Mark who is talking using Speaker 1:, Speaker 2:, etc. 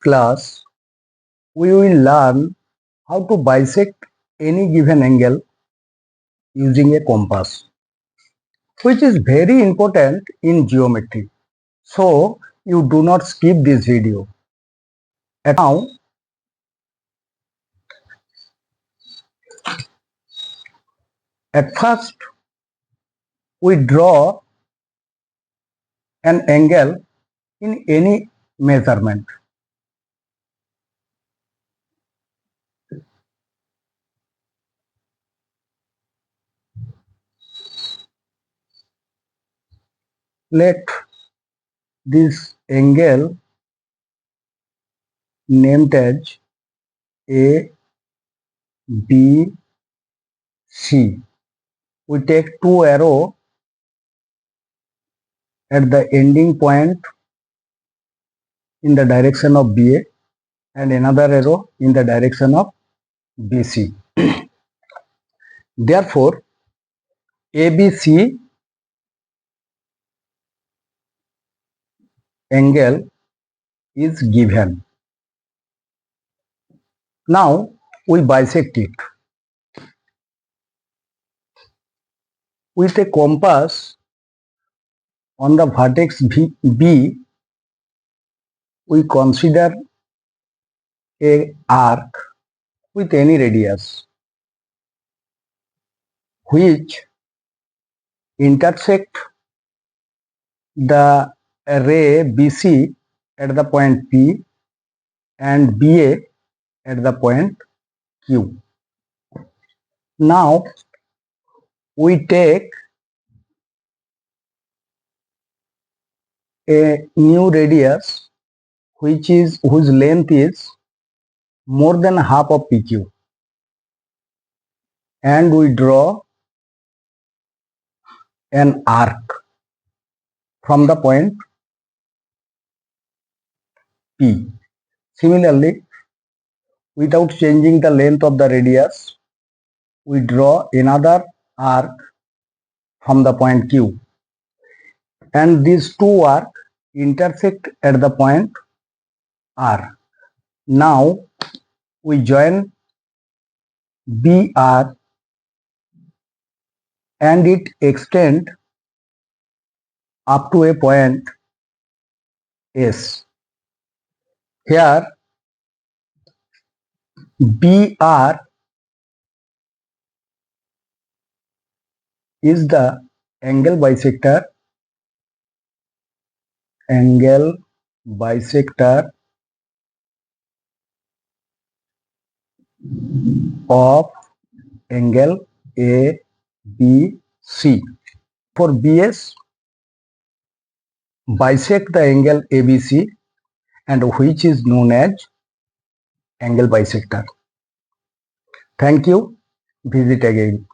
Speaker 1: class, we will learn how to bisect any given angle using a compass, which is very important in geometry. So you do not skip this video. And now, at first, we draw an angle in any measurement. Let this angle named as A, B, C. We take two arrows at the ending point in the direction of BA and another arrow in the direction of BC. Therefore, ABC angle is given. Now we bisect it. With a compass on the vertex B, we consider a arc with any radius which intersect the ray BC at the point P and BA at the point Q. Now we take a new radius whose length is more than half of PQ, and we draw an arc from the point P. Similarly, without changing the length of the radius, we draw another arc from the point Q, and these two arcs intersect at the point R. Now we join BR and it extends up to a point S. Here BR is the angle bisector of angle ABC. For BS, bisect the angle ABC, and which is known as angle bisector. Thank you. Visit again.